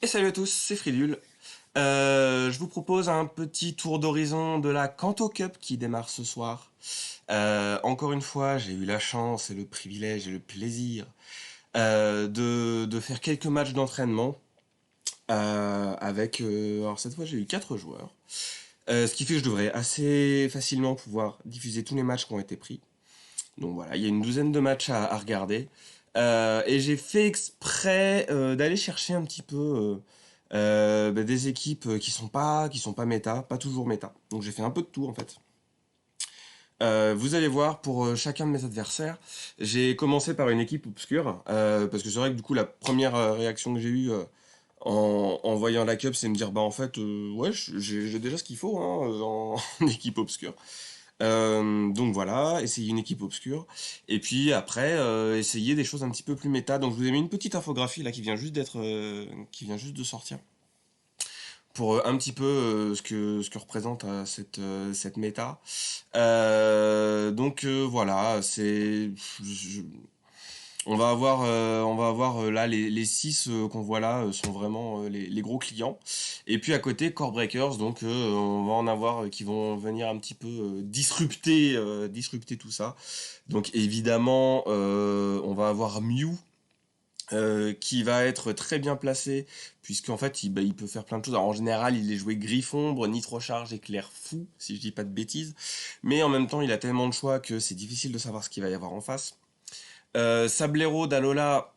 Et salut à tous, c'est Fridul. Je vous propose un petit tour d'horizon de la Kanto Cup qui démarre ce soir. Encore une fois, j'ai eu la chance et le privilège et le plaisir de faire quelques matchs d'entraînement avec... alors cette fois, j'ai eu 4 joueurs. Ce qui fait que je devrais assez facilement pouvoir diffuser tous les matchs qui ont été pris. Donc voilà, il y a une douzaine de matchs à regarder. Et j'ai fait exprès d'aller chercher un petit peu des équipes qui sont pas méta, pas toujours méta. Donc j'ai fait un peu de tout en fait. Vous allez voir pour chacun de mes adversaires, j'ai commencé par une équipe obscure parce que c'est vrai que du coup la première réaction que j'ai eue en voyant la cup, c'est de me dire bah en fait ouais j'ai déjà ce qu'il faut hein, en équipe obscure. Donc voilà, essayer une équipe obscure. Et puis après, essayer des choses un petit peu plus méta. Donc je vous ai mis une petite infographie là qui vient juste de sortir. Pour un petit peu ce que représente cette méta. Donc voilà, on va avoir là les 6 qu'on voit là sont vraiment les gros clients. Et puis à côté, Core Breakers, donc on va en avoir qui vont venir un petit peu disrupter tout ça. Donc évidemment, on va avoir Mew. Qui va être très bien placé puisqu'en fait il peut faire plein de choses. Alors, en général il est joué Griffombre, Nitrocharge, Éclair Fou si je dis pas de bêtises, mais en même temps il a tellement de choix que c'est difficile de savoir ce qu'il va y avoir en face. Sablero d'Alola,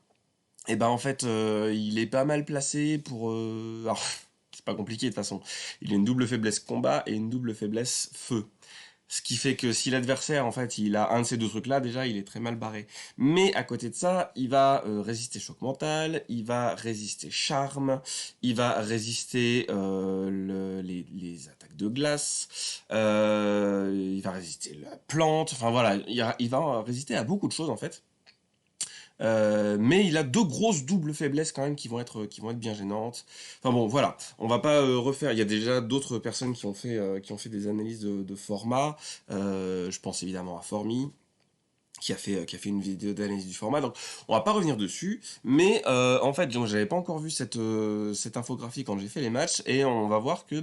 et ben en fait, il est pas mal placé pour. Alors, c'est pas compliqué de toute façon. Il a une double faiblesse combat et une double faiblesse feu. Ce qui fait que si l'adversaire, en fait, il a un de ces deux trucs-là, déjà, il est très mal barré. Mais à côté de ça, il va résister choc mental, il va résister charme, il va résister les attaques de glace, il va résister la plante, enfin voilà, il va résister à beaucoup de choses en fait. Mais il a deux grosses doubles faiblesses quand même qui vont être bien gênantes. Enfin bon, voilà, on va pas refaire. Il y a déjà d'autres personnes qui ont fait des analyses de format. Je pense évidemment à Formi, qui a fait une vidéo d'analyse du format. Donc on va pas revenir dessus. Mais en fait, donc j'avais pas encore vu cette infographie quand j'ai fait les matchs et on va voir que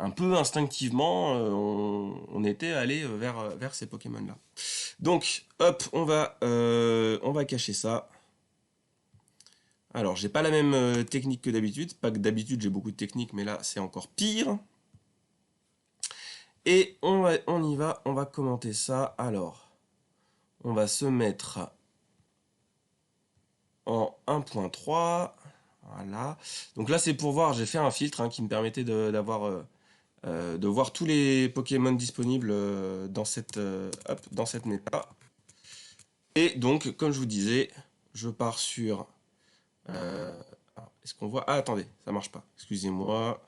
un peu instinctivement, on était allé vers ces Pokémon-là. Donc, hop, on va cacher ça. Alors, j'ai pas la même technique que d'habitude. Pas que d'habitude, j'ai beaucoup de techniques, mais là, c'est encore pire. Et on y va, on va commenter ça. Alors, on va se mettre en 1.3. Voilà. Donc là, c'est pour voir, j'ai fait un filtre qui me permettait de voir tous les Pokémon disponibles dans cette méta. Et donc, comme je vous disais, je pars sur est-ce qu'on voit? Ah, attendez, ça marche pas. Excusez-moi.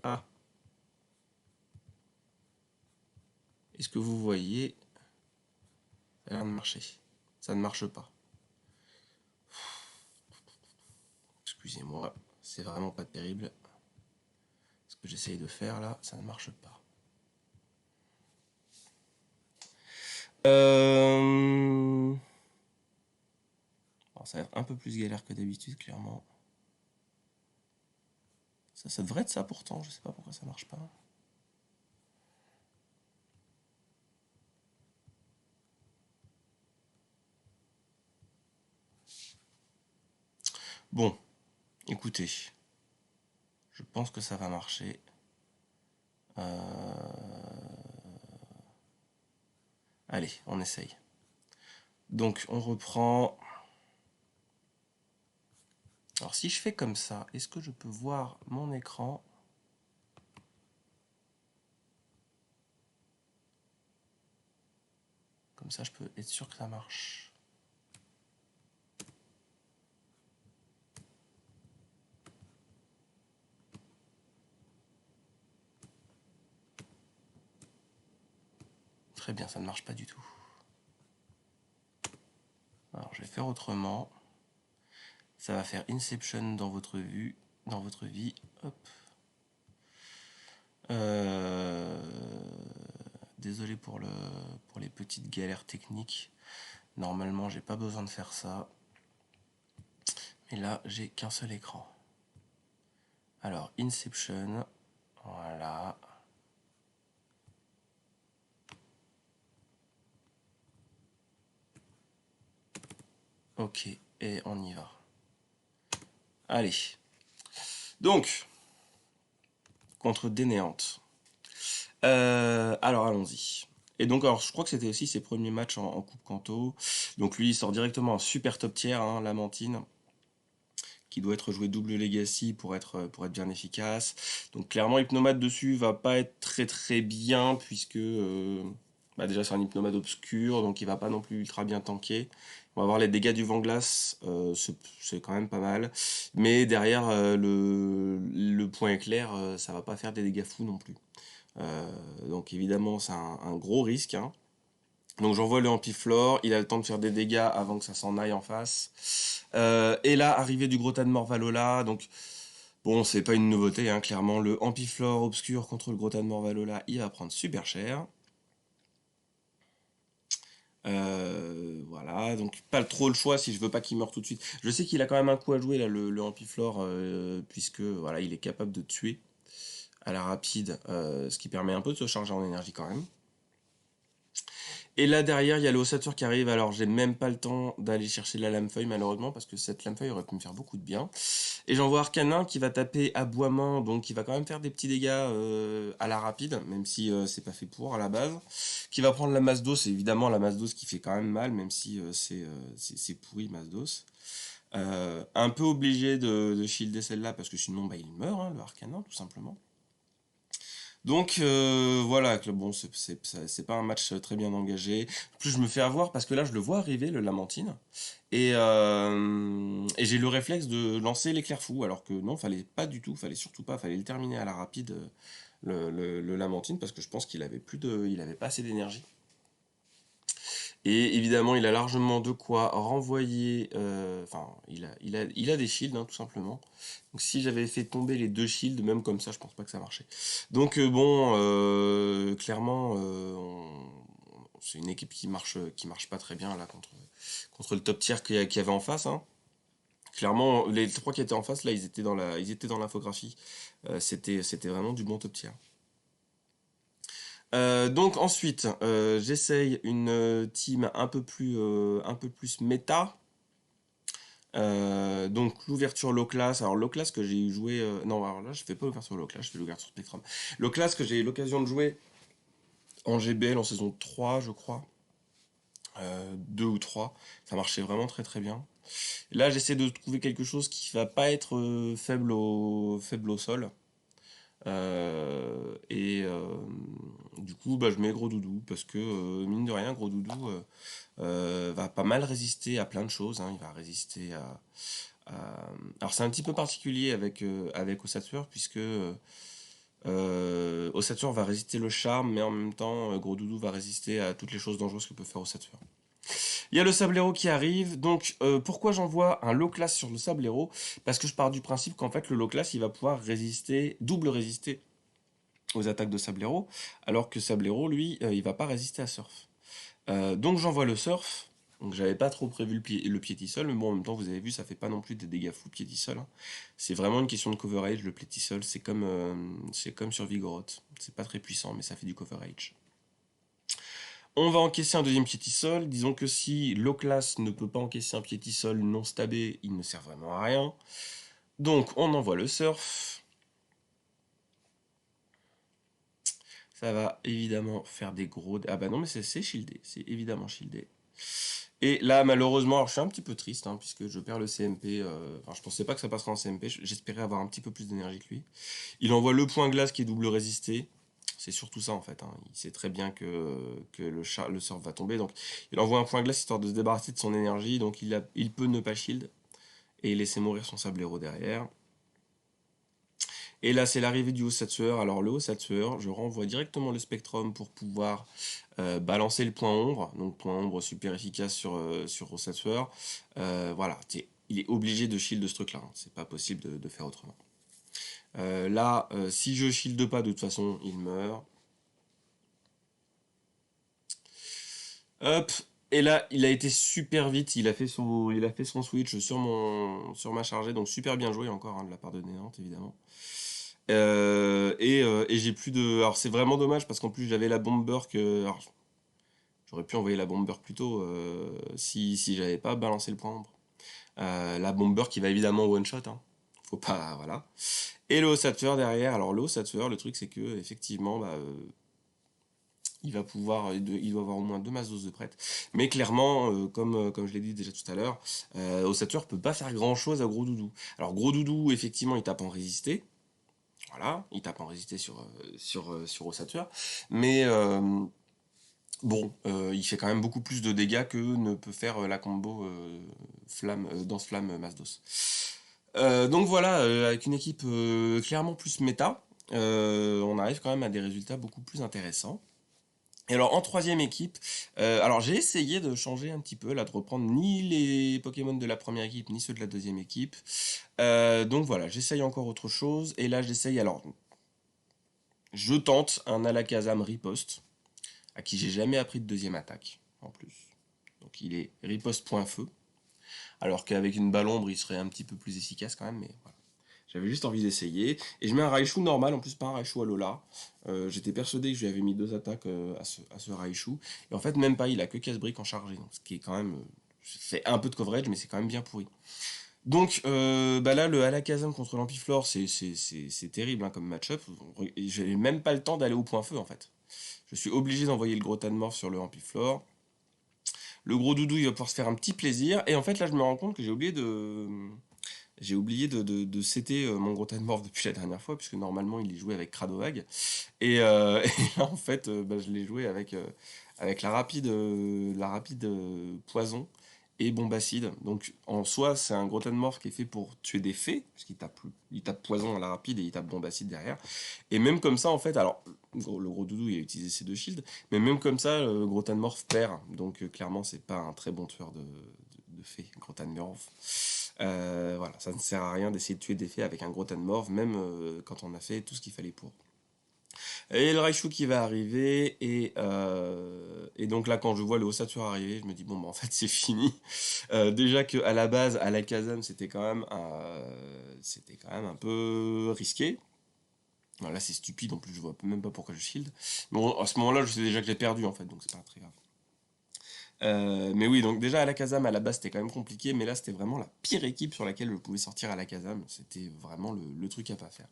Ah, est-ce que vous voyez? Ça a l'air de marcher. Ça ne marche pas. Excusez-moi, c'est vraiment pas terrible. Ce que j'essaye de faire là, ça ne marche pas. Bon, ça va être un peu plus galère que d'habitude, clairement. Ça devrait être ça pourtant, je sais pas pourquoi ça marche pas. Bon, écoutez, je pense que ça va marcher. Allez, on essaye. Donc, on reprend. Alors, si je fais comme ça, est-ce que je peux voir mon écran? Comme ça, je peux être sûr que ça marche. Très bien, ça ne marche pas du tout. Alors, je vais faire autrement. Ça va faire Inception dans votre vue, dans votre vie. Hop. Euh, Désolé pour les petites galères techniques. Normalement, j'ai pas besoin de faire ça. Et là, j'ai qu'un seul écran. Alors, Inception. Voilà. Ok, et on y va. Allez. Donc, contre Dénéante. Alors, allons-y. Et donc, alors, je crois que c'était aussi ses premiers matchs en Coupe Kanto. Donc, lui, il sort directement en super top tier, hein, Lamantine, qui doit être joué double Legacy pour être bien efficace. Donc, clairement, Hypnomade dessus va pas être très très bien, puisque bah, déjà, c'est un Hypnomade obscur, donc il va pas non plus ultra bien tanker. On va avoir les dégâts du vent-glace, c'est quand même pas mal. Mais derrière, le point éclair, ça va pas faire des dégâts fous non plus. Donc évidemment, c'est un gros risque, hein. Donc j'envoie le Ampiflore, il a le temps de faire des dégâts avant que ça s'en aille en face. Et là, arrivée du Grota de Morvalola, donc bon, c'est pas une nouveauté, hein, clairement, le Ampiflore obscur contre le Grota de Morvalola, il va prendre super cher. Voilà, donc pas trop le choix si je veux pas qu'il meure tout de suite. Je sais qu'il a quand même un coup à jouer là, le Ampiflore, puisque voilà, il est capable de tuer à la rapide, ce qui permet un peu de se charger en énergie quand même. Et là derrière, il y a le ossature qui arrive. Alors, j'ai même pas le temps d'aller chercher la lame-feuille, malheureusement, parce que cette lame-feuille aurait pu me faire beaucoup de bien. Et j'envoie Arcanin qui va taper aboiement, donc il va quand même faire des petits dégâts à la rapide, même si c'est pas fait pour à la base. Qui va prendre la masse d'os, et évidemment la masse d'os qui fait quand même mal, même si c'est pourri, masse d'os. Un peu obligé de shielder celle-là, parce que sinon bah, il meurt, hein, le Arcanin, tout simplement. Donc voilà, bon, c'est pas un match très bien engagé. En plus, je me fais avoir parce que là, je le vois arriver, le Lamantine, et j'ai le réflexe de lancer l'éclair fou, alors que non, fallait pas du tout, fallait surtout pas, fallait le terminer à la rapide, le Lamantine, parce que je pense qu'il avait il avait pas assez d'énergie. Et évidemment, il a largement de quoi renvoyer. Enfin, il a des shields, hein, tout simplement. Donc, si j'avais fait tomber les deux shields, même comme ça, je pense pas que ça marchait. Donc, bon, clairement, c'est une équipe qui marche pas très bien là contre le top tier qu'il y avait en face, hein. Clairement, les trois qui étaient en face, là, ils étaient dans l'infographie. C'était vraiment du bon top tier. Donc ensuite, j'essaye une team un peu plus méta. Donc l'ouverture low class. Alors low class que j'ai joué, non, alors là je fais pas l'ouverture low class, je fais l'ouverture Spectrum. Low class que j'ai eu l'occasion de jouer en GBL en saison 3 je crois. 2 ou 3. Ça marchait vraiment très très bien. Là j'essaie de trouver quelque chose qui va pas être faible au sol. Du coup, bah, je mets Gros Doudou parce que, mine de rien, Gros Doudou va pas mal résister à plein de choses, hein. Il va résister Alors, c'est un petit peu particulier avec Ossature, puisque Ossature va résister le charme, mais en même temps, Gros Doudou va résister à toutes les choses dangereuses que peut faire Ossature. Il y a le Sablero qui arrive, donc pourquoi j'envoie un low class sur le Sablero? Parce que je pars du principe qu'en fait, le low class, il va pouvoir double résister aux attaques de Sablero, alors que Sablero, lui, il va pas résister à Surf. Donc j'envoie le Surf. Donc j'avais pas trop prévu le piétisol, mais bon, en même temps, vous avez vu, ça fait pas non plus des dégâts fous piétisol, hein. C'est vraiment une question de coverage, le piétisol, c'est comme sur Vigoroth. C'est pas très puissant, mais ça fait du coverage. On va encaisser un deuxième piétisol. Disons que si Loclas ne peut pas encaisser un piétisol non stabé, il ne sert vraiment à rien. Donc on envoie le Surf. Ça va évidemment faire des gros... Ah bah non, mais c'est shieldé. C'est évidemment shieldé. Et là, malheureusement, alors je suis un petit peu triste, hein, puisque je perds le CMP. Enfin, je pensais pas que ça passerait en CMP. J'espérais avoir un petit peu plus d'énergie que lui. Il envoie le point glace qui est double résisté. C'est surtout ça, en fait, hein. Il sait très bien que le sort va tomber. Donc, il envoie un point glace histoire de se débarrasser de son énergie. Donc, il peut ne pas shield et laisser mourir son sablero derrière. Et là, c'est l'arrivée du Ossature. Alors, le Ossature, je renvoie directement le Spectrum pour pouvoir balancer le point ombre. Donc, point ombre super efficace sur Ossature. Voilà, il est obligé de shield ce truc-là, hein. C'est pas possible de faire autrement. Là, si je shield pas, de toute façon, il meurt. Hop. Et là, il a été super vite, il a fait son switch sur ma chargée, donc super bien joué encore hein, de la part de Néant, évidemment. Et j'ai plus de... Alors c'est vraiment dommage parce qu'en plus j'avais la bomber que... Alors, j'aurais pu envoyer la bomber plus tôt si j'avais pas balancé le point ombre. La bomber qui va évidemment one shot, hein. Faut pas... Voilà. Et le Ossature derrière. Alors le Ossature, le truc c'est que effectivement, il va pouvoir, il doit avoir au moins deux masses d'os de prête. Mais clairement, comme je l'ai dit déjà tout à l'heure, Ossature peut pas faire grand chose à Gros Doudou. Alors Gros Doudou, effectivement, il tape en résisté. Voilà, il tape en résisté sur Ossature. Mais bon, il fait quand même beaucoup plus de dégâts que ne peut faire la combo flamme, danse flamme Masdos. Donc voilà, avec une équipe clairement plus méta, on arrive quand même à des résultats beaucoup plus intéressants. Et alors en troisième équipe, alors j'ai essayé de changer un petit peu, là, de reprendre ni les Pokémon de la première équipe, ni ceux de la deuxième équipe. Donc voilà, j'essaye encore autre chose, et là j'essaye, alors, je tente un Alakazam riposte, à qui j'ai jamais appris de deuxième attaque, en plus. Donc il est riposte point feu, alors qu'avec une balle ombre, il serait un petit peu plus efficace quand même, mais voilà. J'avais juste envie d'essayer. Et je mets un Raichu normal, en plus pas un Raichu Alola. J'étais persuadé que je lui avais mis deux attaques à ce Raichu. Et en fait, même pas, il a que casse-brique en chargé. Donc, ce qui est quand même... fait un peu de coverage, mais c'est quand même bien pourri. Donc là, le Alakazam contre l'Ampiflore, c'est terrible hein, comme match-up. J'ai même pas le temps d'aller au point feu, en fait. Je suis obligé d'envoyer le Grotanmorph sur le Ampiflore. Le gros doudou, il va pouvoir se faire un petit plaisir. Et en fait, là, je me rends compte que j'ai oublié de setter mon Grotanmorph depuis la dernière fois, puisque normalement il est joué avec Cradovag. Et là, en fait, je l'ai joué avec la rapide poison et bombacide. Donc en soi, c'est un Grotanmorph qui est fait pour tuer des fées, parce qu'il tape poison à la rapide et il tape bombacide derrière. Et même comme ça, en fait, alors le gros doudou il a utilisé ses deux shields, mais même comme ça, le Grotanmorph perd. Donc clairement, c'est pas un très bon tueur de fées, Grotanmorph. Voilà, ça ne sert à rien d'essayer de tuer des fées avec un Grotanmorph, même quand on a fait tout ce qu'il fallait pour. Et le Raichu qui va arriver, et donc là, quand je vois le Ossature arriver, je me dis, bon, bah, en fait, c'est fini. Déjà qu'à la base, à l'Alakazam, c'était quand même un peu risqué. Voilà, c'est stupide, en plus, je vois même pas pourquoi je shield. Bon, à ce moment-là, je sais déjà que j'ai perdu, en fait, donc c'est pas très grave. Mais oui, donc déjà Alakazam à la base c'était quand même compliqué, mais là c'était vraiment la pire équipe sur laquelle je pouvais sortir Alakazam. C'était vraiment le truc à pas faire.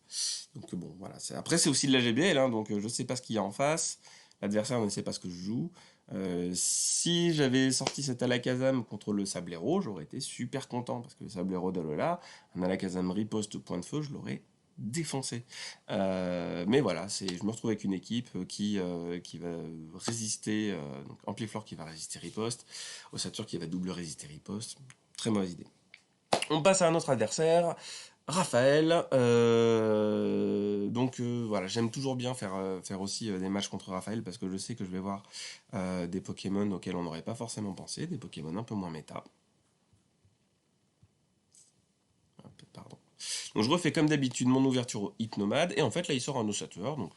Donc bon, voilà. Après c'est aussi de la GBL, hein, donc je sais pas ce qu'il y a en face. L'adversaire ne sait pas ce que je joue. Si j'avais sorti cet Alakazam contre le Sablero, j'aurais été super content parce que le Sablero d'Alola, un Alakazam riposte point de feu, je l'aurais défoncé. Mais voilà, je me retrouve avec une équipe qui va résister, donc Ampliflore qui va résister riposte, Ossature qui va double résister riposte. Très mauvaise idée. On passe à un autre adversaire, Raphaël. Donc voilà, j'aime toujours bien faire aussi des matchs contre Raphaël parce que je sais que je vais voir des Pokémon auxquels on n'aurait pas forcément pensé, des Pokémon un peu moins méta. Hop, pardon. Donc je refais comme d'habitude mon ouverture au Hypnomade, et en fait là il sort un Ossature, donc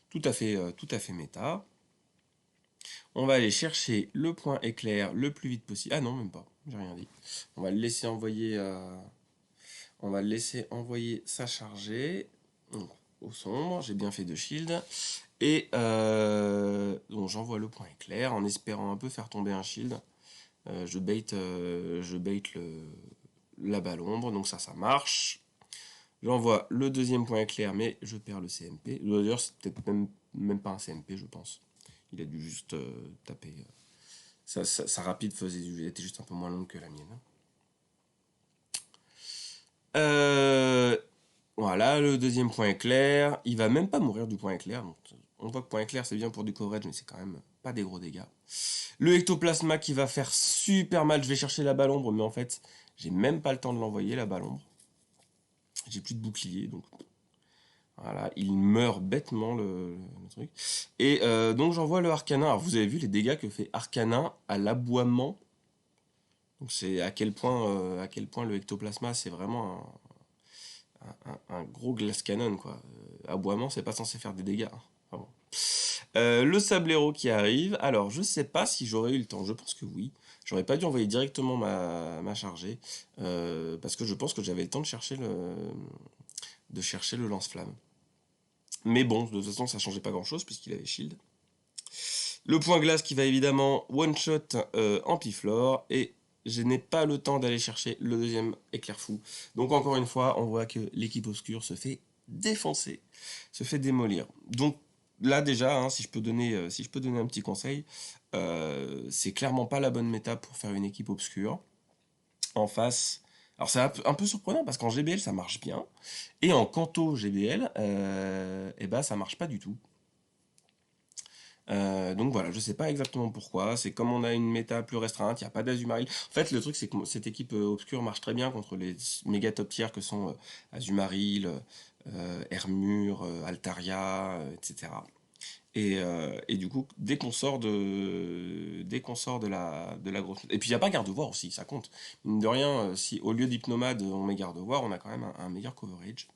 tout à fait méta. On va aller chercher le point éclair le plus vite possible. Ah non, même pas, j'ai rien dit. On va le laisser envoyer, sa chargée. Donc, au sombre, j'ai bien fait de shield. Et donc j'envoie le point éclair en espérant un peu faire tomber un shield. Je bait la balle ombre, donc ça marche. J'envoie le deuxième point éclair, mais je perds le CMP. D'ailleurs, c'est peut-être même pas un CMP, je pense. Il a dû juste taper. Sa rapide était juste un peu moins longue que la mienne. Voilà, le deuxième point éclair. Il va même pas mourir du point éclair. Donc on voit que point éclair, c'est bien pour du coverage, mais c'est quand même pas des gros dégâts. Le ectoplasma qui va faire super mal. Je vais chercher la balle ombre, mais en fait, j'ai même pas le temps de l'envoyer, la balle ombre. J'ai plus de bouclier, donc voilà, il meurt bêtement le truc. Et donc j'envoie le Arcanin. Alors vous avez vu les dégâts que fait Arcanin à l'aboiement. Donc c'est à quel point le ectoplasma c'est vraiment un gros glace cannon quoi. Aboiement c'est pas censé faire des dégâts, hein. Enfin bon. Le Sablero qui arrive. Alors, je sais pas si j'aurais eu le temps. Je pense que oui. J'aurais pas dû envoyer directement ma chargée. Parce que je pense que j'avais le temps de chercher le lance-flamme. Mais bon, de toute façon, ça changeait pas grand-chose puisqu'il avait shield. Le point glace qui va évidemment one-shot Ampiflore. Et je n'ai pas le temps d'aller chercher le deuxième éclair fou. Donc encore une fois, on voit que l'équipe obscure se fait défoncer, se fait démolir. Donc là déjà, hein, si je peux donner un petit conseil, c'est clairement pas la bonne méta pour faire une équipe obscure. En face, alors c'est un peu surprenant parce qu'en GBL ça marche bien, et en Kanto GBL, et ben ça marche pas du tout. Donc voilà, je sais pas exactement pourquoi. C'est comme on a une méta plus restreinte, il n'y a pas d'Azumarill. En fait, le truc, c'est que cette équipe obscure marche très bien contre les méga top tiers que sont Azumarill, Hermure, Altaria, etc. Et du coup, dès qu'on sort de la grosse. Et puis il n'y a pas garde-voir aussi, ça compte. Mine de rien, si au lieu d'Hypnomade on met garde-voir, on a quand même un meilleur coverage.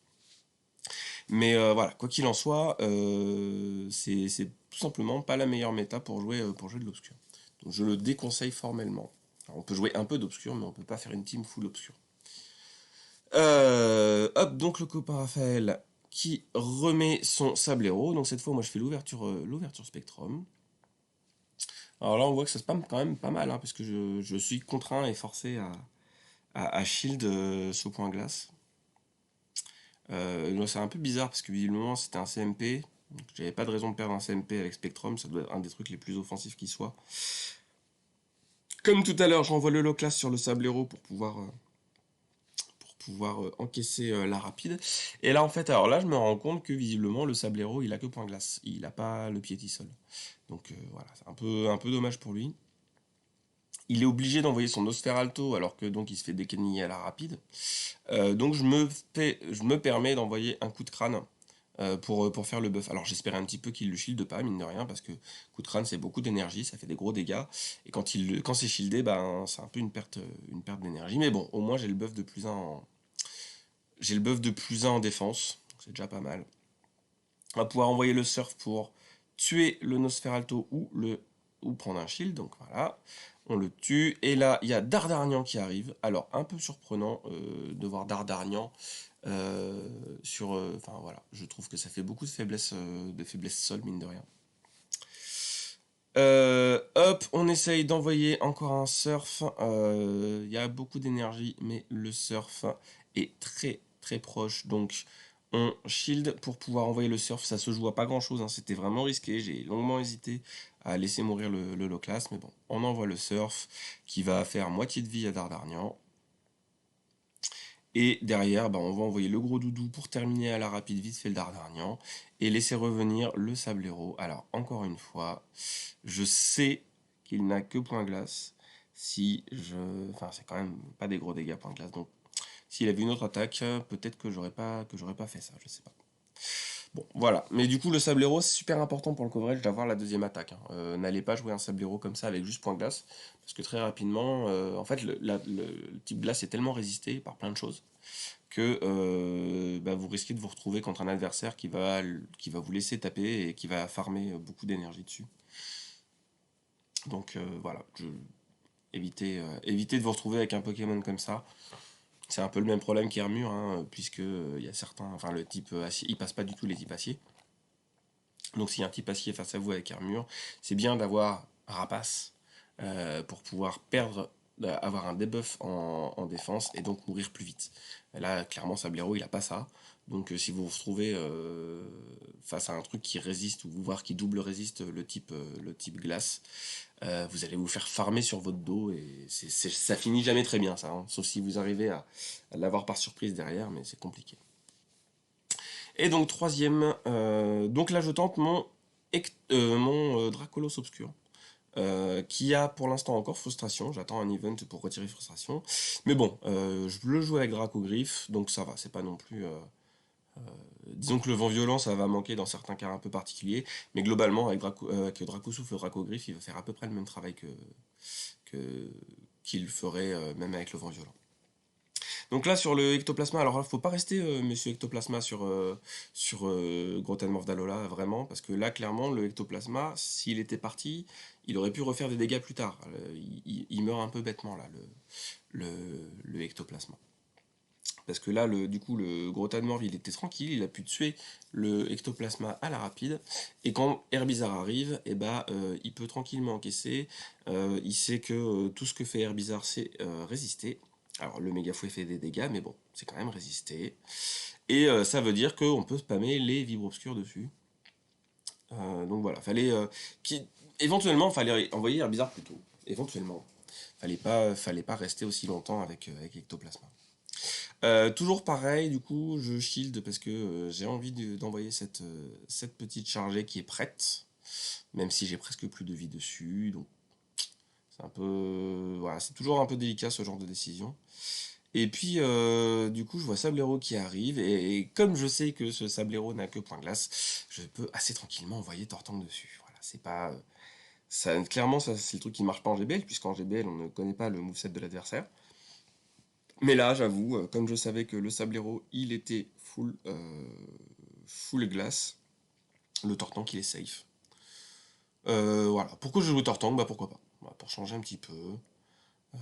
Mais voilà, quoi qu'il en soit, c'est tout simplement pas la meilleure méta pour jouer de l'obscur. Donc je le déconseille formellement. Alors, on peut jouer un peu d'obscur, mais on peut pas faire une team full obscur. Hop, donc le copain Raphaël qui remet son Sablero. Donc cette fois, moi je fais l'ouverture Spectrum. Alors là, on voit que ça se pamme quand même pas mal, hein, parce que je suis contraint et forcé à shield ce point glace. C'est un peu bizarre parce que visiblement c'était un CMP. Donc j'avais pas de raison de perdre un CMP avec Spectrum, ça doit être un des trucs les plus offensifs qui soit. Comme tout à l'heure, j'envoie le low class sur le Sablero pour pouvoir encaisser la rapide. Et là en fait, alors là je me rends compte que visiblement le Sablero il a que point glace, il a pas le piétisol. Donc voilà, c'est un peu dommage pour lui. Il est obligé d'envoyer son Nosferalto alors que donc il se fait décaniller à la rapide. Donc je me permets d'envoyer un coup de crâne pour faire le buff. Alors j'espérais un petit peu qu'il le shield pas, mine de rien, parce que coup de crâne c'est beaucoup d'énergie, ça fait des gros dégâts. Et quand c'est shieldé, ben, c'est un peu une perte d'énergie. Mais bon, au moins j'ai le buff de plus 1 j'ai le buff de plus 1 en défense, c'est déjà pas mal. On va pouvoir envoyer le surf pour tuer le Nosferalto ou prendre un shield, donc voilà. On le tue, et là, il y a Dardarnian qui arrive. Alors, un peu surprenant de voir Dardarnian enfin voilà, je trouve que ça fait beaucoup de faiblesse sol, mine de rien. Hop, on essaye d'envoyer encore un surf. Il y a beaucoup d'énergie, mais le surf est très très proche. Donc on shield pour pouvoir envoyer le surf. Ça se joue à pas grand chose, hein. C'était vraiment risqué. J'ai longuement hésité à laisser mourir le low class. Mais bon, on envoie le surf qui va faire moitié de vie à Dardarnian. Et derrière, bah, on va envoyer le gros doudou pour terminer à la rapide vite fait le Dardarnian et laisser revenir le Sablero. Alors, encore une fois, je sais qu'il n'a que point glace. Si je. Enfin, c'est quand même pas des gros dégâts point glace. Donc, s'il avait une autre attaque, peut-être que j'aurais pas fait ça, je sais pas. Bon, voilà. Mais du coup, le Sablero, c'est super important pour le coverage d'avoir la deuxième attaque, hein. N'allez pas jouer un Sablero comme ça avec juste point glace. Parce que très rapidement, en fait, le type glace est tellement résisté par plein de choses que bah, vous risquez de vous retrouver contre un adversaire qui va vous laisser taper et qui va farmer beaucoup d'énergie dessus. Donc voilà, évitez de vous retrouver avec un Pokémon comme ça. C'est un peu le même problème qu'Hermure, hein, puisque il y a certains, enfin le type acier, il passe pas du tout les types acier. Donc s'il y a un type acier face à vous avec Hermure, c'est bien d'avoir Rapace pour pouvoir avoir un debuff en défense et donc mourir plus vite. Là, clairement, Sablero, il a pas ça. Donc si vous vous retrouvez face à un truc qui résiste ou vous voir qui double résiste le type glace, vous allez vous faire farmer sur votre dos et ça finit jamais très bien ça, hein. Sauf si vous arrivez à l'avoir par surprise derrière, mais c'est compliqué. Et donc troisième, donc là je tente mon Dracolos Obscur. Qui a pour l'instant encore frustration. J'attends un event pour retirer frustration. Mais bon, je le joue avec Dracogriffe, donc ça va, c'est pas non plus. Disons que le vent violent, ça va manquer dans certains cas un peu particuliers, mais globalement, avec Dracosouffle et Dracogriffe, il va faire à peu près le même travail que qu'il ferait même avec le vent violent. Donc là, sur le ectoplasma, alors il faut pas rester monsieur ectoplasma sur Grothaanmorph d'Alola, vraiment, parce que là, clairement, le ectoplasma, s'il était parti, il aurait pu refaire des dégâts plus tard. Il meurt un peu bêtement, là, le ectoplasma. Parce que là, du coup, le Grothaanmorph, il était tranquille, il a pu tuer le ectoplasma à la rapide. Et quand Herbizarre arrive, eh ben, il peut tranquillement encaisser. Il sait que tout ce que fait Herbizarre, c'est résister. Alors, le méga fouet fait des dégâts, mais bon, c'est quand même résister. Et ça veut dire qu'on peut spammer les vibres obscurs dessus. Donc voilà, éventuellement, fallait envoyer Herbizarre plus tôt. Éventuellement. Fallait pas rester aussi longtemps avec Ectoplasma. Toujours pareil, du coup, je shield parce que j'ai envie d'envoyer cette petite chargée qui est prête, même si j'ai presque plus de vie dessus, donc c'est un peu... Voilà, c'est toujours un peu délicat ce genre de décision. Et puis, du coup, je vois Sablero qui arrive, et comme je sais que ce Sablero n'a que point glace, je peux assez tranquillement envoyer Tortank dessus. Voilà, c'est pas... Ça, clairement, ça, c'est le truc qui marche pas en GBL, puisqu'en GBL, on ne connaît pas le moveset de l'adversaire. Mais là, j'avoue, comme je savais que le Sablero, il était full glace, le Tortank, il est safe. Voilà. Pourquoi je joue Tortank? Bah pourquoi pas. Voilà, pour changer un petit peu. Il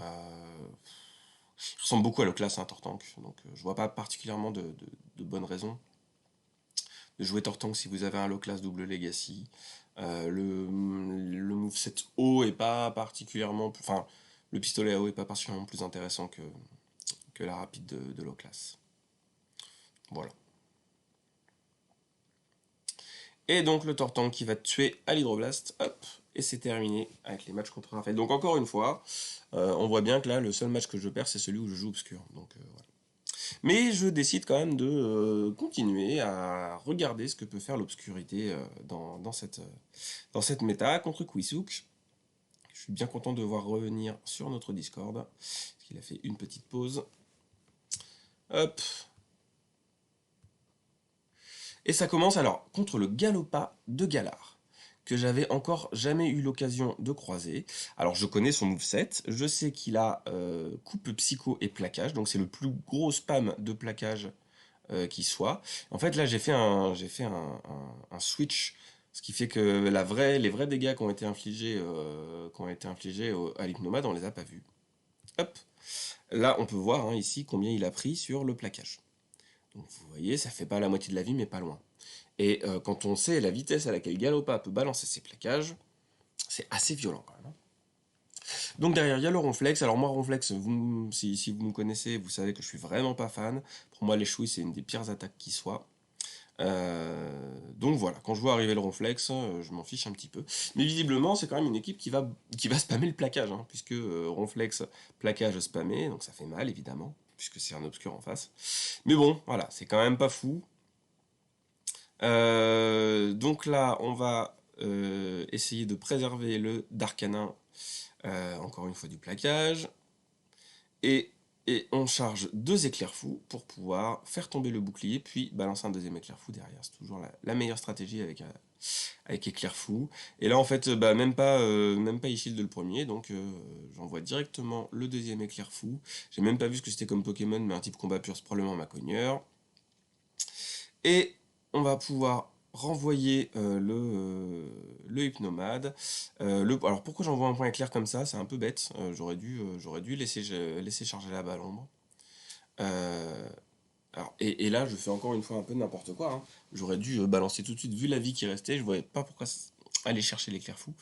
ressemble beaucoup à le classe, hein, Tortank. Donc je vois pas particulièrement de bonnes raisons de jouer Tortank si vous avez un low class double legacy. Le moveset haut est pas particulièrement... Enfin, le pistolet à eau est pas particulièrement plus intéressant que la rapide de low class. Voilà. Et donc le Tortank qui va tuer à l'Hydroblast, hop, et c'est terminé avec les matchs contre Raphaël. Donc encore une fois, on voit bien que là, le seul match que je perds, c'est celui où je joue Obscur. Donc voilà. Mais je décide quand même de continuer à regarder ce que peut faire l'obscurité dans cette méta contre Kwisuk. Je suis bien content de voir revenir sur notre Discord, parce qu'il a fait une petite pause. Hop. Et ça commence alors contre le Galopa de Galar, que j'avais encore jamais eu l'occasion de croiser. Alors je connais son moveset, je sais qu'il a coupe psycho et plaquage, donc c'est le plus gros spam de plaquage qui soit. En fait là j'ai fait un switch, ce qui fait que les vrais dégâts qui ont été infligés à l'hypnomade, on les a pas vus. Hop. Là on peut voir hein, ici combien il a pris sur le plaquage. Donc vous voyez, ça fait pas la moitié de la vie, mais pas loin. Et quand on sait la vitesse à laquelle Galopa peut balancer ses plaquages, c'est assez violent quand même, hein. Donc derrière, il y a le Ronflex. Alors moi, Ronflex, si vous me connaissez, vous savez que je suis vraiment pas fan. Pour moi, les chouilles, c'est une des pires attaques qui soit. Donc voilà, quand je vois arriver le Ronflex, je m'en fiche un petit peu. Mais visiblement, c'est quand même une équipe qui va spammer le plaquage, hein, puisque Ronflex, plaquage spammé, donc ça fait mal évidemment, puisque c'est un obscur en face. Mais bon, voilà, c'est quand même pas fou. Donc là, on va essayer de préserver le Darkanin, encore une fois du plaquage. Et, et on charge 2 éclairs fous pour pouvoir faire tomber le bouclier, puis balancer un deuxième éclair fou derrière. C'est toujours la meilleure stratégie avec éclair fou. Et là, en fait, bah, même pas il shield le premier, donc j'envoie directement le deuxième éclair fou. J'ai même pas vu ce que c'était comme Pokémon, mais un type combat pur, c'est probablement ma cogneur. Et on va pouvoir renvoyer le hypnomade. Alors pourquoi j'envoie un point éclair comme ça? C'est un peu bête. J'aurais dû laisser charger la balle ombre. Euh, et là, je fais encore une fois un peu n'importe quoi, hein. J'aurais dû balancer tout de suite, vu la vie qui restait. Je voyais pas pourquoi aller chercher l'éclair fou.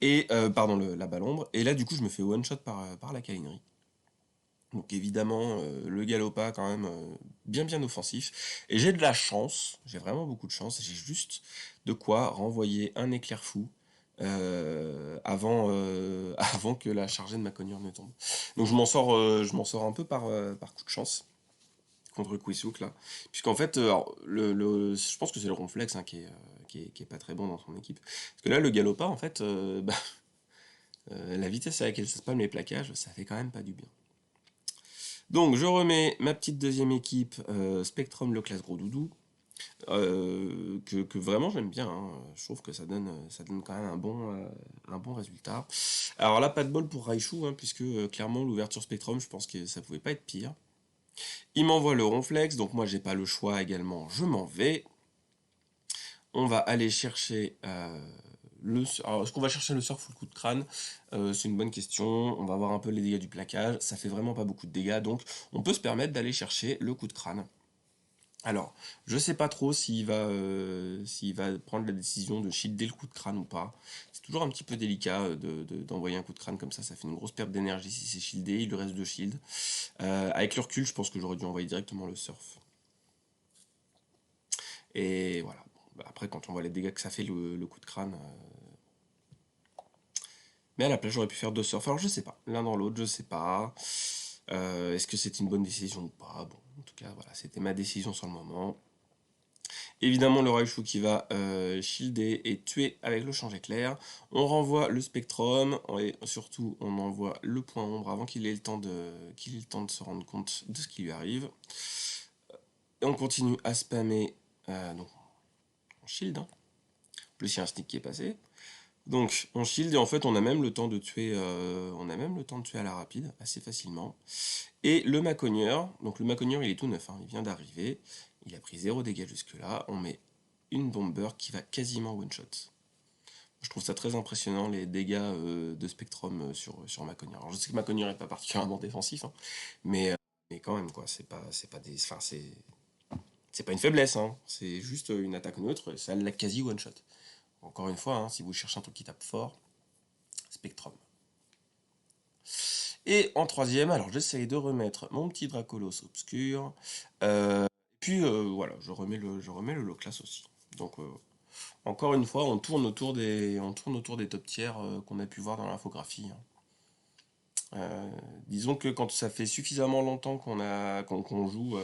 Et, pardon, la balle ombre. Et là, du coup, je me fais one-shot par la câlinerie. Donc évidemment, le Galopa quand même bien offensif. Et j'ai de la chance, j'ai vraiment beaucoup de chance, j'ai juste de quoi renvoyer un éclair fou avant que la chargée de ma cognure ne tombe. Donc je m'en sors un peu par coup de chance contre Kwisuk là. Puisqu'en fait, alors, je pense que c'est le Ronflex hein, qui est pas très bon dans son équipe. Parce que là, le Galopa, en fait, la vitesse à laquelle ça spam les plaquages, ça fait quand même pas du bien. Donc je remets ma petite deuxième équipe, Spectrum, le classe gros doudou, que vraiment j'aime bien, hein. Je trouve que ça donne quand même un bon résultat. Alors là, pas de bol pour Raichu, hein, puisque clairement l'ouverture Spectrum, je pense que ça pouvait pas être pire. Il m'envoie le ronflex, donc moi j'ai pas le choix également, je m'en vais. On va aller chercher alors, est-ce qu'on va chercher le surf ou le coup de crâne? C'est une bonne question. On va voir un peu les dégâts du plaquage. Ça fait vraiment pas beaucoup de dégâts, donc on peut se permettre d'aller chercher le coup de crâne. Alors, je sais pas trop s'il va prendre la décision de shielder le coup de crâne ou pas. C'est toujours un petit peu délicat d'envoyer un coup de crâne comme ça fait une grosse perte d'énergie si c'est shieldé, il lui reste 2 shields. Avec le recul, je pense que j'aurais dû envoyer directement le surf. Et voilà. Bon, bah après, quand on voit les dégâts que ça fait le coup de crâne. Mais à la place, j'aurais pu faire 2 surf. Alors, je sais pas. L'un dans l'autre, je sais pas. Est-ce que c'est une bonne décision ou pas? Bon, en tout cas, voilà, c'était ma décision sur le moment. Évidemment, le Raichu qui va shielder et tuer avec le change éclair. On renvoie le Spectrum et surtout on envoie le point ombre avant qu'il ait qu'il ait le temps de se rendre compte de ce qui lui arrive. Et on continue à spammer. Donc on shield. Hein. En plus, il y a un sneak qui est passé. Donc on shield et en fait on a même le temps de tuer, à la rapide assez facilement. Et le Macogneur, donc le Macogneur il est tout neuf, hein, il vient d'arriver, il a pris 0 dégâts jusque là, on met une bomber qui va quasiment one shot. Je trouve ça très impressionnant les dégâts de Spectrum sur Macogneur. Alors je sais que Macogneur n'est pas particulièrement défensif, hein, mais quand même quoi, c'est pas une faiblesse, hein, c'est juste une attaque neutre, ça l'a quasi one shot. Encore une fois, hein, si vous cherchez un truc qui tape fort, Spectrum. Et en troisième, alors j'essaye de remettre mon petit Dracolos obscur. Puis voilà, je remets le low class aussi. Donc encore une fois, on tourne autour des top tiers qu'on a pu voir dans l'infographie. Hein. Disons que quand ça fait suffisamment longtemps qu'on joue,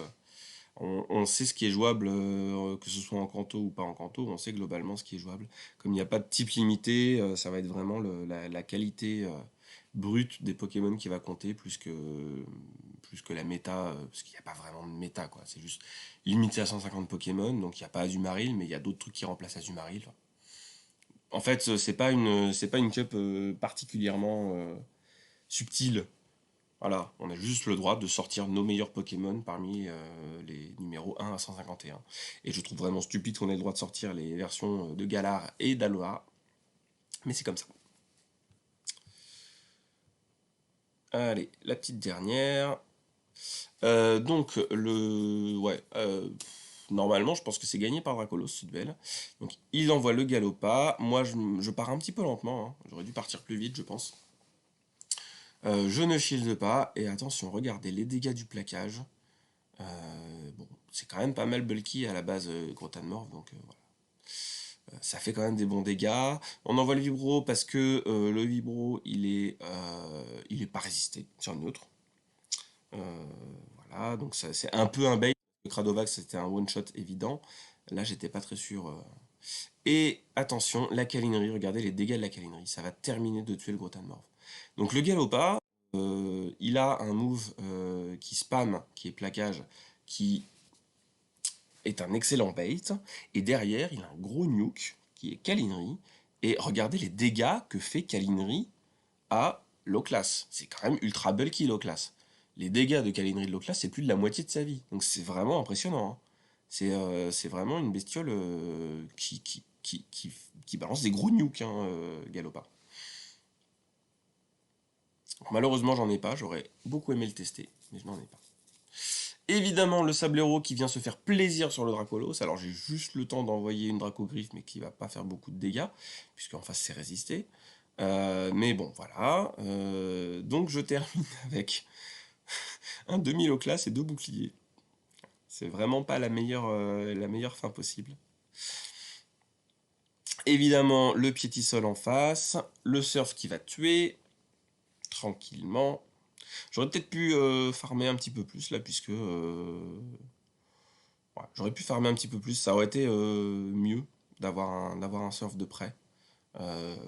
on sait ce qui est jouable, que ce soit en canto ou pas en canto, on sait globalement ce qui est jouable. Comme il n'y a pas de type limité, ça va être vraiment la qualité brute des Pokémon qui va compter plus que la méta, parce qu'il n'y a pas vraiment de méta, quoi. C'est juste limité à 150 Pokémon, donc il n'y a pas Azumarill, mais il y a d'autres trucs qui remplacent Azumarill. En fait, c'est pas une cup particulièrement subtile. Voilà, on a juste le droit de sortir nos meilleurs Pokémon parmi les numéros 1 à 151. Et un. Et je trouve vraiment stupide qu'on ait le droit de sortir les versions de Galar et d'Alola. Mais c'est comme ça. Allez, la petite dernière. Normalement, je pense que c'est gagné par Dracolos, ce duel. Donc, il envoie le Galopa. Moi, je pars un petit peu lentement. Hein. J'aurais dû partir plus vite, je pense. Je ne shield pas. Et attention, regardez les dégâts du plaquage. Bon, c'est quand même pas mal bulky à la base, Grotan Morph, donc voilà. Ça fait quand même des bons dégâts. On envoie le vibro parce que le vibro, il est pas résisté sur le neutre. Euh, voilà, donc c'est un peu un bait. Le Cradovax, c'était un one-shot évident. Là, j'étais pas très sûr. Et attention, la câlinerie, regardez les dégâts de la câlinerie. Ça va terminer de tuer le Grotanmorph. Donc le Galopa, il a un move qui spam, qui est plaquage, qui est un excellent bait. Et derrière, il a un gros nuke, qui est câlinerie. Et regardez les dégâts que fait câlinerie à Loclas. C'est quand même ultra bulky Loclas. Les dégâts de câlinerie de Loclas, c'est plus de la moitié de sa vie. Donc c'est vraiment impressionnant. Hein. C'est vraiment une bestiole qui balance des gros nukes, hein, Galopa. Malheureusement, j'en ai pas. J'aurais beaucoup aimé le tester, mais je n'en ai pas. Évidemment, le Sablero qui vient se faire plaisir sur le Dracolos. Alors, j'ai juste le temps d'envoyer une Dracogriffe, mais qui va pas faire beaucoup de dégâts, puisqu'en face, c'est résisté. Mais bon, voilà. Donc, je termine avec un demi-low class et 2 boucliers. C'est vraiment pas la meilleure fin possible. Évidemment, le piétisol en face, le surf qui va tuer tranquillement. J'aurais peut-être pu farmer un petit peu plus là, puisque ouais, j'aurais pu farmer un petit peu plus. Ça aurait été mieux d'avoir un surf de près.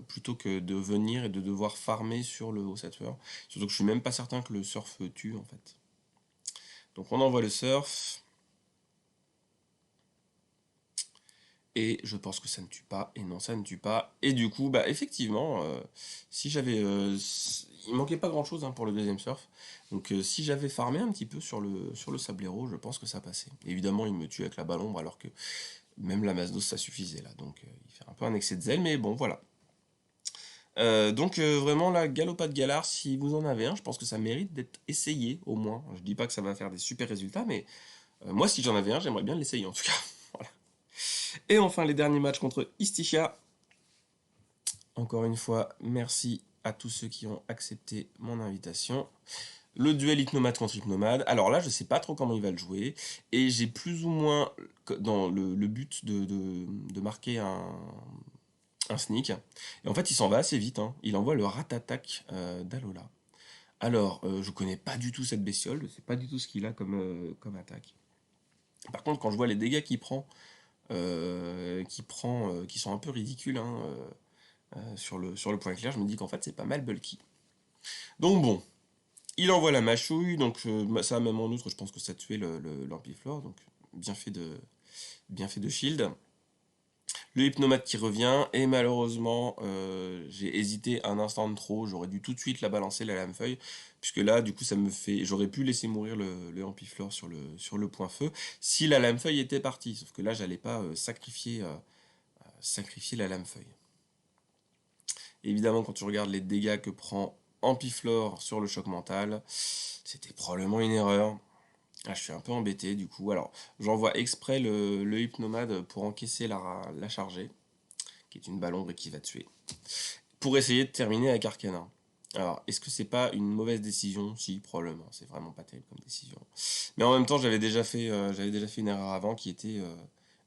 Plutôt que de venir et de devoir farmer sur le haut Setfer. Surtout que je suis même pas certain que le surf tue en fait. Donc on envoie le surf. Et je pense que ça ne tue pas. Et non, ça ne tue pas. Et du coup, bah effectivement, si j'avais... il manquait pas grand chose hein, pour le deuxième surf. Donc si j'avais farmé un petit peu sur le Sablero, je pense que ça passait. Évidemment, il me tue avec la Balombre, alors que même la masse d'os, ça suffisait là. Donc il fait un peu un excès de zèle, mais bon, voilà. Donc vraiment, la Galopade Galar, si vous en avez un, je pense que ça mérite d'être essayé, au moins. Je dis pas que ça va faire des super résultats, mais moi, si j'en avais un, j'aimerais bien l'essayer, en tout cas. Voilà. Et enfin, les derniers matchs contre Isticha. Encore une fois, merci à tous ceux qui ont accepté mon invitation. Le duel Hypnomade contre Hypnomade. Alors là, je sais pas trop comment il va le jouer. Et j'ai plus ou moins dans le but de marquer un sneak. Et en fait, il s'en va assez vite, hein. Il envoie le Ratatak d'Alola. Alors, je connais pas du tout cette bestiole. Je sais pas du tout ce qu'il a comme attaque. Par contre, quand je vois les dégâts qui sont un peu ridicules, hein, sur le point clair, je me dis qu'en fait, c'est pas mal bulky. Donc bon, il envoie la mâchouille, donc ça même en outre, je pense que ça tuait l'Ampiflore, donc bien fait de shield. Le hypnomate qui revient, et malheureusement, j'ai hésité un instant de trop, j'aurais dû tout de suite la balancer, la lame-feuille, puisque là, du coup, j'aurais pu laisser mourir le Ampiflore sur le point feu, si la lame-feuille était partie, sauf que là, j'allais pas sacrifier la lame-feuille. Évidemment, quand tu regardes les dégâts que prend Ampiflore sur le choc mental, c'était probablement une erreur. Ah, je suis un peu embêté du coup. Alors, j'envoie exprès le Hypnomade pour encaisser la chargée, qui est une balombre et qui va tuer, pour essayer de terminer avec Arcana. Alors, est-ce que c'est pas une mauvaise décision? Si, probablement. C'est vraiment pas terrible comme décision. Mais en même temps, j'avais déjà fait une erreur avant qui était.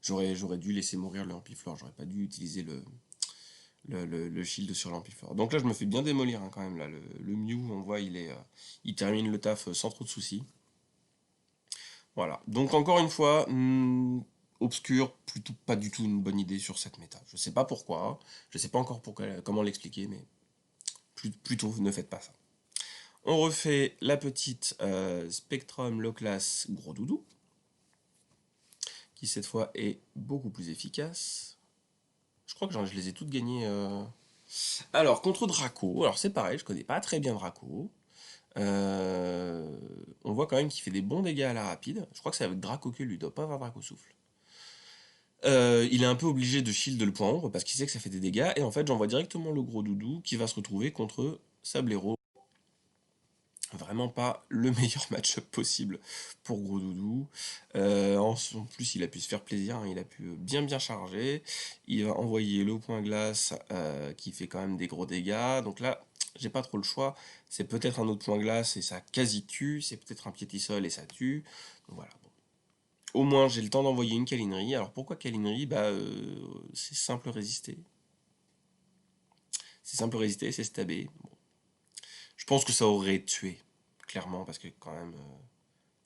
J'aurais dû laisser mourir le Ampiflore. J'aurais pas dû utiliser le shield sur l'Ampiflore. Donc là, je me fais bien démolir, hein, quand même. Là, le Mew, on voit, il termine le taf sans trop de soucis. Voilà. Donc encore une fois, obscur, plutôt pas du tout une bonne idée sur cette méta. Je sais pas pourquoi, je sais pas encore comment l'expliquer, mais plutôt ne faites pas ça. On refait la petite Spectrum Low Class Gros Doudou, qui cette fois est beaucoup plus efficace. Je crois que je les ai toutes gagnées. Alors, contre Draco, alors c'est pareil, je connais pas très bien Draco. On voit quand même qu'il fait des bons dégâts à la rapide. Je crois que c'est avec Draco que lui, il doit pas avoir Draco Souffle. Il est un peu obligé de shield le point ombre parce qu'il sait que ça fait des dégâts. Et en fait, j'envoie directement le gros doudou qui va se retrouver contre Sablero. Vraiment pas le meilleur match-up possible pour gros doudou. En plus, il a pu se faire plaisir, hein, il a pu bien charger. Il va envoyer le point glace qui fait quand même des gros dégâts. Donc là, j'ai pas trop le choix. C'est peut-être un autre point glace et ça quasi tue. C'est peut-être un piétisol et ça tue. Donc voilà. Au moins, j'ai le temps d'envoyer une câlinerie. Alors pourquoi câlinerie? C'est simple résister. C'est simple résister, c'est stabé. Bon. Je pense que ça aurait tué, clairement, parce que quand même,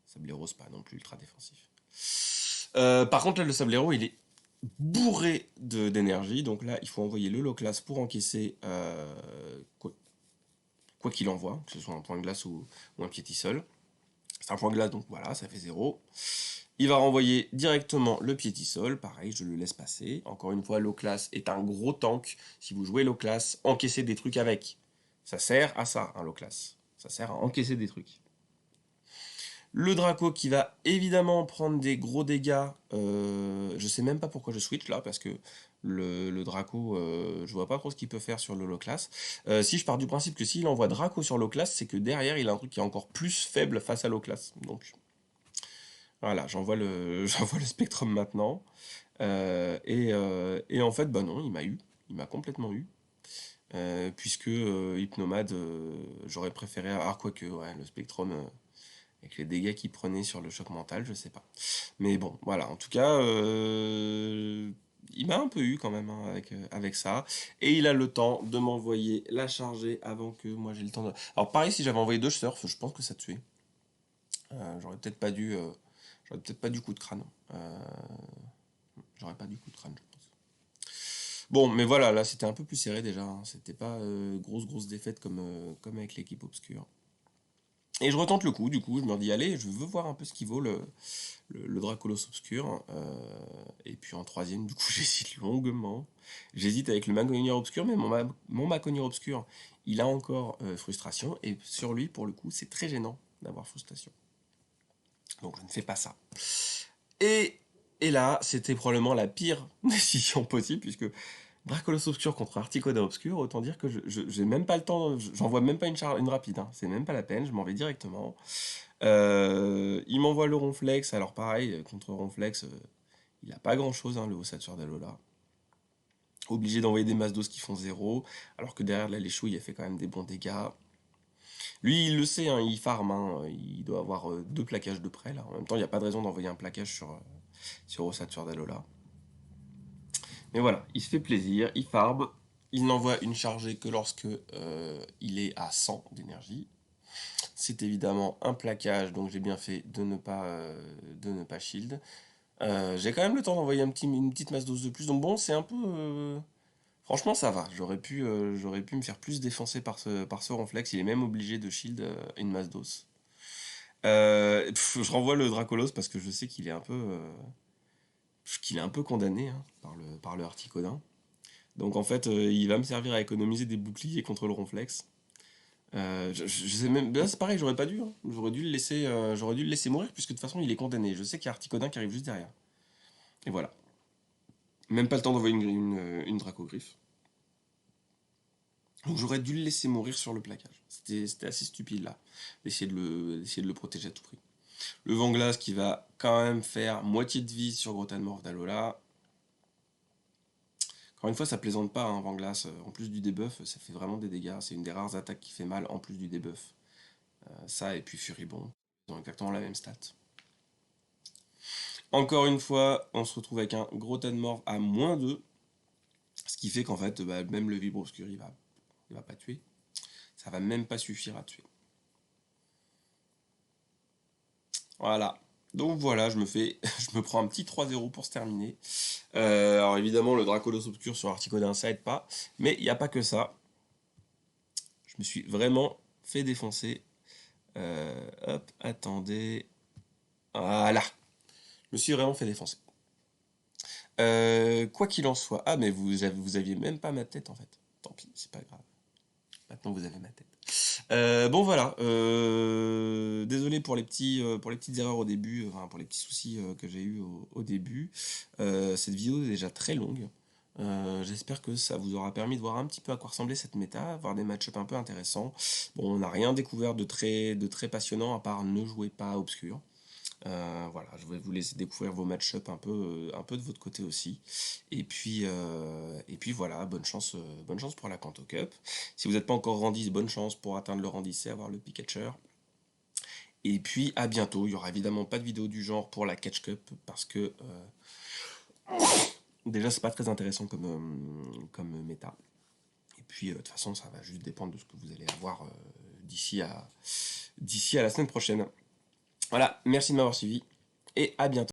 Sablero, c'est pas non plus ultra défensif. Par contre, là, le Sablero, il est bourré d'énergie. Donc là, il faut envoyer le low class pour encaisser quoi qu'il envoie, que ce soit un point de glace ou un piétisol. C'est un point de glace, donc voilà, ça fait 0. Il va renvoyer directement le piétisol, pareil, je le laisse passer. Encore une fois, low class est un gros tank. Si vous jouez low class, encaissez des trucs avec. Ça sert à ça, un low class. Ça sert à encaisser des trucs. Le Draco qui va évidemment prendre des gros dégâts. Je sais même pas pourquoi je switch là, parce que le Draco, je vois pas trop ce qu'il peut faire sur le low class. Si je pars du principe que s'il envoie Draco sur low class, c'est que derrière il a un truc qui est encore plus faible face à low class. Donc voilà, j'envoie le, j'envoie le Spectrum maintenant. Et en fait, bah non, il m'a eu. Il m'a complètement eu. Puisque Hypnomade, j'aurais préféré. Alors, quoique, ouais, le Spectrum, avec les dégâts qu'il prenait sur le choc mental, je sais pas. Mais bon, voilà, en tout cas, il m'a un peu eu quand même, hein, avec ça. Et il a le temps de m'envoyer la chargée avant que moi j'ai le temps de. Alors, pareil, si j'avais envoyé 2 surf, je pense que ça tuait. J'aurais peut-être pas du coup de crâne. Euh, J'aurais pas du coup de crâne, je pense. Bon, mais voilà, là c'était un peu plus serré déjà, hein. C'était pas grosse défaite comme avec l'équipe obscure. Et je retente le coup, du coup, je me dis, allez, je veux voir un peu ce qu'il vaut le Dracolos obscur. Et puis en troisième, du coup, j'hésite longuement. J'hésite avec le Maconier obscur, mais mon Maconier obscur, il a encore frustration. Et sur lui, pour le coup, c'est très gênant. d'avoir frustration. Donc je ne fais pas ça. Et, et là, c'était probablement la pire décision possible, puisque Dracolos Obscur contre Articodin Obscur, autant dire que j'ai même pas le temps, j'envoie même pas une rapide, hein. C'est même pas la peine, je m'en vais directement. Il m'envoie le Ronflex, alors pareil, contre Ronflex, il a pas grand chose, hein, le Ossature d'Alola. Obligé d'envoyer des masses d'os qui font 0, alors que derrière la Léchouille, il a fait quand même des bons dégâts. Lui, il le sait, hein, il farm, hein, il doit avoir 2 plaquages de près, là. En même temps, il n'y a pas de raison d'envoyer un plaquage sur Ossature d'Alola. Mais voilà, il se fait plaisir, il farm, il n'envoie une chargée que lorsque il est à 100 d'énergie. C'est évidemment un plaquage, donc j'ai bien fait de ne pas shield. J'ai quand même le temps d'envoyer une petite masse d'os de plus, donc bon, c'est un peu... Franchement, ça va. J'aurais pu me faire plus défoncer par ce Ronflex. Il est même obligé de shield une masse d'os. Je renvoie le Dracolos parce que je sais qu'il est un peu condamné, hein, par le Articodin. Donc en fait, il va me servir à économiser des boucliers contre le Ronflex. Je sais même, là c'est pareil, j'aurais pas dû, hein. J'aurais dû le laisser mourir puisque de toute façon il est condamné. Je sais qu'il y a Articodin qui arrive juste derrière. Et voilà. Même pas le temps d'envoyer une Dracogriffe. Donc j'aurais dû le laisser mourir sur le plaquage. C'était assez stupide là, d'essayer de le protéger à tout prix. Le Vent-Glace qui va quand même faire moitié de vie sur Grotanmorph d'Alola. Encore une fois, ça plaisante pas, hein, Vent-Glace. En plus du debuff, ça fait vraiment des dégâts. C'est une des rares attaques qui fait mal en plus du debuff. Ça et puis Furibond. Ils ont exactement la même stat. Encore une fois, on se retrouve avec un Grotanmorph à -2. Ce qui fait qu'en fait, bah, même le Vibro Obscur, il va pas tuer. Ça va même pas suffire à tuer. Voilà. Donc voilà, je me prends un petit 3-0 pour se terminer. Alors évidemment, le Dracolos Obscur sur Articodin, ça aide pas. Mais il n'y a pas que ça. Je me suis vraiment fait défoncer. Hop, attendez. Voilà. Je me suis vraiment fait défoncer. Quoi qu'il en soit. Ah, mais vous aviez même pas ma tête en fait. Tant pis, c'est pas grave. Maintenant vous avez ma tête. Bon voilà, désolé pour les petites erreurs au début, enfin pour les petits soucis que j'ai eu au début. Cette vidéo est déjà très longue. J'espère que ça vous aura permis de voir un petit peu à quoi ressemblait cette méta, voir des match-ups un peu intéressants. Bon, on n'a rien découvert de très passionnant à part ne jouez pas obscur. Voilà, je vais vous laisser découvrir vos match-up un peu de votre côté aussi. Et puis voilà, bonne chance pour la Kanto Cup. Si vous n'êtes pas encore Randis, bonne chance pour atteindre le Randis et avoir le Pikachu. Et puis à bientôt. Il n'y aura évidemment pas de vidéo du genre pour la Catch Cup parce que déjà c'est pas très intéressant comme méta. Et puis de toute façon ça va juste dépendre de ce que vous allez avoir d'ici à la semaine prochaine. Voilà, merci de m'avoir suivi et à bientôt.